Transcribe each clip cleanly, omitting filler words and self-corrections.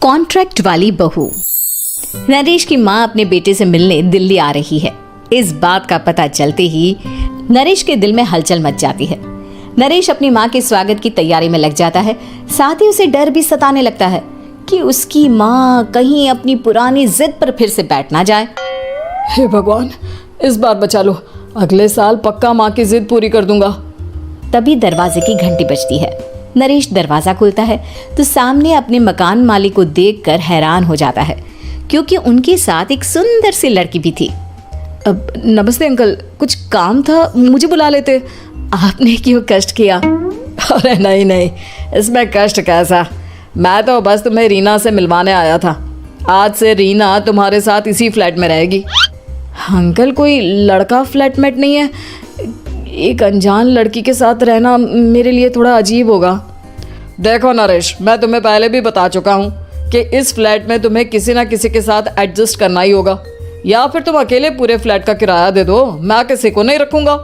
Contract वाली बहू। नरेश की माँ अपने बेटे से मिलने दिल्ली आ रही है। इस बात का पता चलते ही नरेश के दिल में हलचल मच जाती है। नरेश अपनी माँ के स्वागत की तैयारी में लग जाता है। साथ ही उसे डर भी सताने लगता है कि उसकी माँ कहीं अपनी पुरानी जिद पर फिर से बैठ ना जाए। हे भगवान, इस बार बचा लो, अगले साल पक्का माँ की जिद पूरी कर दूंगा। तभी दरवाजे की घंटी बजती है। नरेश दरवाजा खोलता है तो सामने अपने मकान मालिक को देखकर हैरान हो जाता है, क्योंकि उनके साथ एक सुंदर सी लड़की भी थी। अब नमस्ते अंकल, कुछ काम था, मुझे बुला लेते। आपने क्यों कष्ट किया? अरे नहीं नहीं, इसमें कष्ट कैसा, मैं तो बस तुम्हें रीना से मिलवाने आया था। आज से रीना तुम्हारे साथ इसी फ्लैट में रहेगी। अंकल, कोई लड़का फ्लैटमेट नहीं है? एक अनजान लड़की के साथ रहना मेरे लिए थोड़ा अजीब होगा। देखो नरेश, मैं तुम्हें पहले भी बता चुका हूँ कि इस फ्लैट में तुम्हें किसी ना किसी के साथ एडजस्ट करना ही होगा, या फिर तुम अकेले पूरे फ्लैट का किराया दे दो, मैं किसी को नहीं रखूंगा।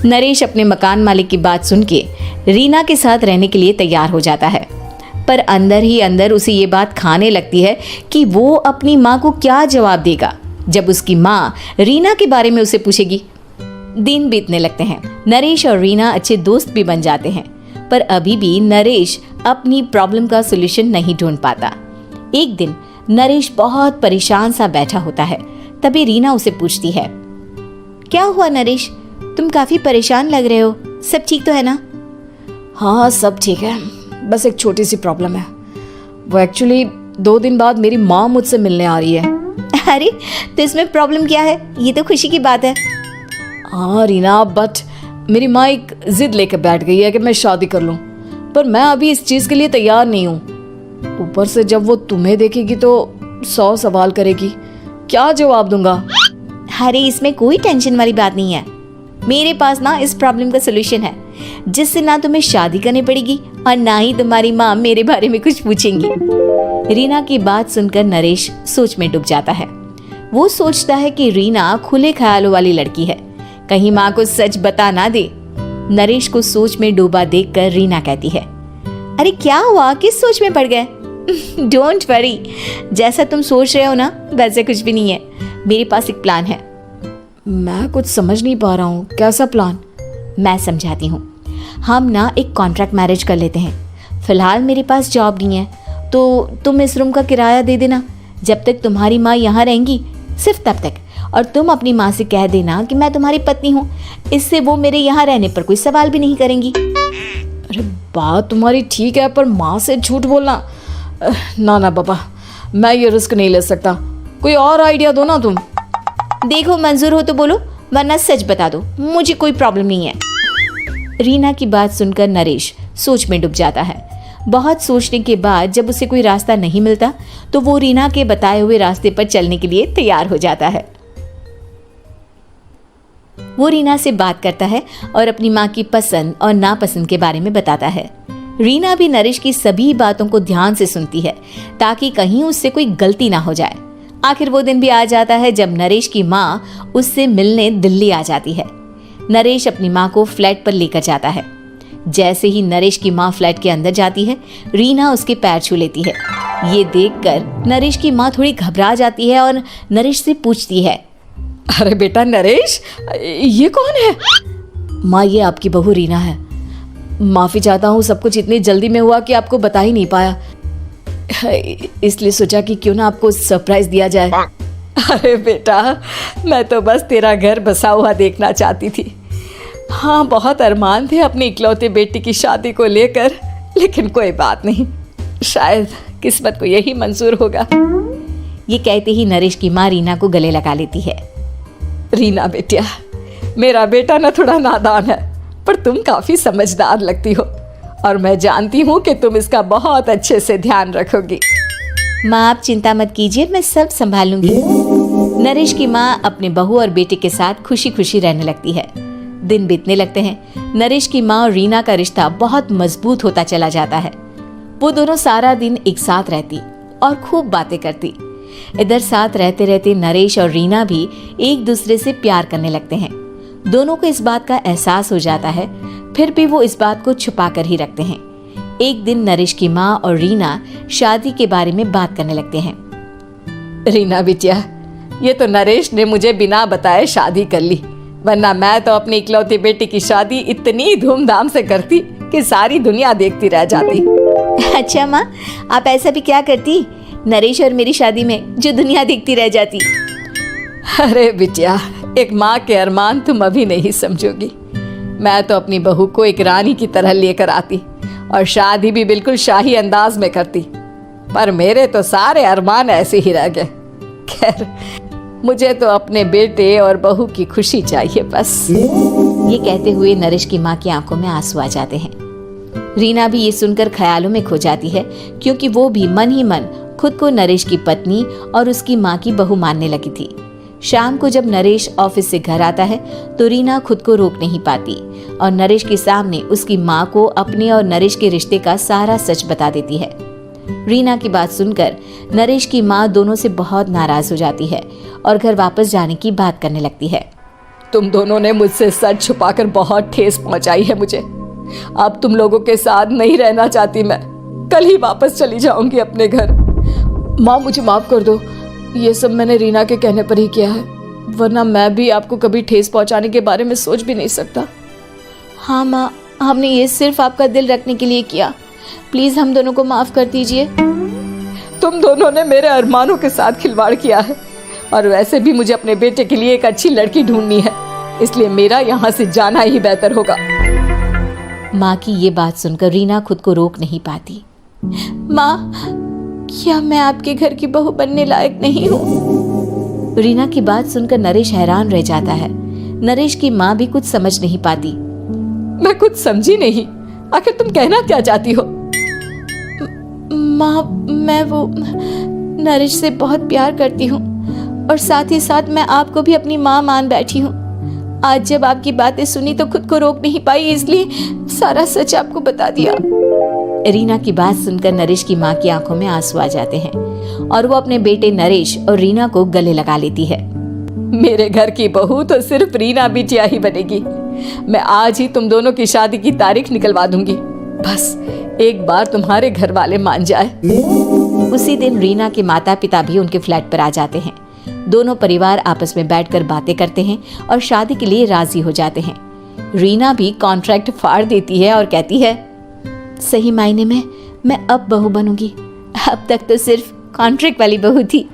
नरेश अपने मकान मालिक की बात सुन के रीना के साथ रहने के लिए तैयार हो जाता है, पर अंदर ही अंदर उसे ये बात खाने लगती है कि वो अपनी माँ को क्या जवाब देगा जब उसकी माँ रीना के बारे में उसे पूछेगी। दिन बीतने लगते हैं। नरेश और रीना अच्छे दोस्त भी बन जाते हैं, पर अभी भी नरेश अपनी प्रॉब्लम का सॉल्यूशन नहीं ढूंढ पाता। एक दिन नरेश बहुत परेशान सा बैठा होता है। तभी रीना उसे पूछती है, क्या हुआ नरेश, तुम काफी परेशान लग रहे हो, सब ठीक तो है ना? हाँ सब ठीक है, बस एक छोटी सी प्रॉब्लम है। वो एक्चुअली 2 दिन बाद मेरी माँ मुझसे मिलने आ रही है। अरे तो इसमें प्रॉब्लम क्या है, ये तो खुशी की बात है। हाँ रीना, बट मेरी माँ एक जिद लेकर बैठ गई है कि मैं शादी कर लूँ, पर मैं अभी इस चीज़ के लिए तैयार नहीं हूँ। ऊपर से जब वो तुम्हें देखेगी तो 100 सवाल करेगी, क्या जवाब दूंगा? अरे इसमें कोई टेंशन वाली बात नहीं है, मेरे पास ना इस प्रॉब्लम का सलूशन है, जिससे ना तुम्हें शादी करनी पड़ेगी और ना ही तुम्हारी माँ मेरे बारे में कुछ पूछेंगी। रीना की बात सुनकर नरेश सोच में डूब जाता है। वो सोचता है कि रीना खुले ख्यालों वाली लड़की है, कहीं माँ को सच बता ना दे। नरेश को सोच में डूबा देखकर रीना कहती है, अरे क्या हुआ, किस सोच में पड़ गए? डोंट वरी, जैसा तुम सोच रहे हो ना वैसे कुछ भी नहीं है, मेरे पास एक प्लान है। मैं कुछ समझ नहीं पा रहा हूँ, कैसा प्लान? मैं समझाती हूँ। हम ना एक कॉन्ट्रैक्ट मैरिज कर लेते हैं। फिलहाल मेरे पास जॉब नहीं है, तो तुम इस रूम का किराया दे देना जब तक तुम्हारी माँ यहाँ रहेंगी, सिर्फ तब तक। और तुम अपनी माँ से कह देना कि मैं तुम्हारी पत्नी हूँ, इससे वो मेरे यहाँ रहने पर कोई सवाल भी नहीं करेंगी। अरे बात तुम्हारी ठीक है, पर माँ से झूठ बोलना, ना ना पापा, मैं ये रिस्क नहीं ले सकता। कोई और आइडिया दो ना तुम। देखो मंजूर हो तो बोलो, वरना सच बता दो, मुझे कोई प्रॉब्लम नहीं है। रीना की बात सुनकर नरेश सोच में डूब जाता है। बहुत सोचने के बाद जब उसे कोई रास्ता नहीं मिलता तो वो रीना के बताए हुए रास्ते पर चलने के लिए तैयार हो जाता है। वो रीना से बात करता है और अपनी माँ की पसंद और नापसंद के बारे में बताता है। रीना भी नरेश की सभी बातों को ध्यान से सुनती है, ताकि कहीं उससे कोई गलती ना हो जाए। आखिर वो दिन भी आ जाता है जब नरेश की माँ उससे मिलने दिल्ली आ जाती है। नरेश अपनी माँ को फ्लैट पर लेकर जाता है। जैसे ही नरेश की माँ फ्लैट के अंदर जाती है, रीना उसके पैर छू लेती है। ये देखकर नरेश की माँ थोड़ी घबरा जाती है और नरेश से पूछती है, अरे बेटा नरेश, ये कौन है? माँ, ये आपकी बहू रीना है। माफ़ी चाहता हूँ, सब कुछ इतनी जल्दी में हुआ कि आपको बता ही नहीं पाया, इसलिए सोचा कि क्यों ना आपको सरप्राइज दिया जाए। अरे बेटा, मैं तो बस तेरा घर बसा हुआ देखना चाहती थी। हाँ, बहुत अरमान थे अपनी इकलौते बेटी की शादी को लेकर, लेकिन कोई बात नहीं, शायद किस्मत को यही मंजूर होगा। ये कहते ही नरेश की माँ रीना को गले लगा लेती है। रीना बेटिया, मेरा बेटा ना थोड़ा नादान है, पर तुम काफ़ी समझदार लगती हो, और मैं जानती हूँ कि तुम इसका बहुत अच्छे से ध्यान रखोगी। माँ आप चिंता मत कीजिए, मैं सब संभाल लूंगी। नरेश की माँ अपने बहू और बेटे के साथ खुशी खुशी रहने लगती है। दिन बीतने लगते हैं। नरेश की माँ और रीना का रिश्ता बहुत मजबूत होता चला जाता है। वो दोनों सारा दिन एक साथ रहती और खूब बातें करती। इधर साथ रहते रहते नरेश और रीना भी एक दूसरे से प्यार करने लगते हैं। दोनों को इस बात का एहसास हो जाता है, फिर भी वो इस बात को छुपा कर ही रखते हैं। एक दिन नरेश की माँ और रीना शादी के बारे में बात करने लगते हैं। रीना बिटिया, ये तो नरेश ने मुझे बिना बताए शादी कर ली, वरना मैं तो अपनी इकलौती बेटी की शादी इतनी धूमधाम से करती कि सारी दुनिया देखती रह जाती। अच्छा माँ, आप ऐसा भी क्या करती नरेश और मेरी शादी में जो दुनिया देखती रह जाती? अरे बिटिया, एक माँ के अरमान तुम अभी नहीं समझोगी। मैं तो अपनी बहू को एक रानी की तरह लेकर आती और शादी भी बिल्कुल शाही अंदाज में करती, पर मेरे तो सारे अरमान ऐसे ही रह गए। खैर, मुझे तो अपने बेटे और बहू की खुशी चाहिए बस। ये कहते हुए नरेश की माँ की आंखों में आंसू आ जाते हैं। रीना भी ये सुनकर ख्यालों में खो जाती है, क्योंकि वो भी मन ही मन खुद को नरेश की पत्नी और उसकी माँ की बहू मानने लगी थी। शाम को जब नरेश ऑफिस से घर आता है तो रीना खुद को रोक नहीं पाती और नरेश के सामने उसकी माँ को अपने और नरेश के रिश्ते का सारा सच बता देती है। रीना की बात सुनकर नरेश की माँ दोनों से बहुत नाराज हो जाती है और घर वापस जाने की बात करने लगती है। तुम दोनों ने मुझसे सच छुपाकर बहुत ठेस पहुंचाई है मुझे। अब तुम लोगों के साथ नहीं रहना चाहती मैं, कल ही वापस चली जाऊंगी अपने घर। माँ, मुझे माफ कर दो, ये सब मैंने रीना के कहने पर ही किया है, वरना मैं भी आपको कभी ठेस पहुंचाने के बारे में सोच भी नहीं सकता। हाँ माँ, हमने ये सिर्फ आपका दिल रखने के लिए किया, प्लीज हम दोनों को माफ कर दीजिए। तुम दोनों ने मेरे अरमानों के साथ खिलवाड़ किया है, और वैसे भी मुझे अपने बेटे के लिए एक अच्छी लड़की ढूंढनी है, इसलिए मेरा यहाँ से जाना ही बेहतर होगा। माँ की ये बात सुनकर रीना खुद को रोक नहीं पाती। माँ, क्या मैं आपके घर की बहू बनने लायक नहीं हूँ? रीना की बात सुनकर नरेश हैरान रह जाता है। नरेश की माँ भी कुछ समझ नहीं पाती। मैं कुछ समझी नहीं, आखिर तुम कहना क्या चाहती हो? माँ, मैं वो नरेश से बहुत प्यार करती हूँ और साथ ही साथ मैं आपको भी अपनी माँ मान बैठी हूँ। आज जब आपकी बातें सुनी तो खुद को रोक नहीं पाई, इसलिए सारा सच आपको बता दिया। रीना की बात सुनकर नरेश की माँ की आंखों में आंसू आ जाते हैं और वो अपने बेटे नरेश और रीना को गले लगा लेती है। मेरे घर की बहू तो सिर्फ रीना बिटिया ही बनेगी। मैं आज ही तुम दोनों की शादी की तारीख निकलवा दूंगी, बस एक बार तुम्हारे घर वाले मान जाए। उसी दिन रीना के माता पिता भी उनके फ्लैट पर आ जाते हैं। दोनों परिवार आपस में बैठकर बातें करते हैं और शादी के लिए राजी हो जाते हैं। रीना भी कॉन्ट्रैक्ट फाड़ देती है और कहती है, सही मायने में मैं अब बहू बनूंगी, अब तक तो सिर्फ कॉन्ट्रैक्ट वाली बहू थी।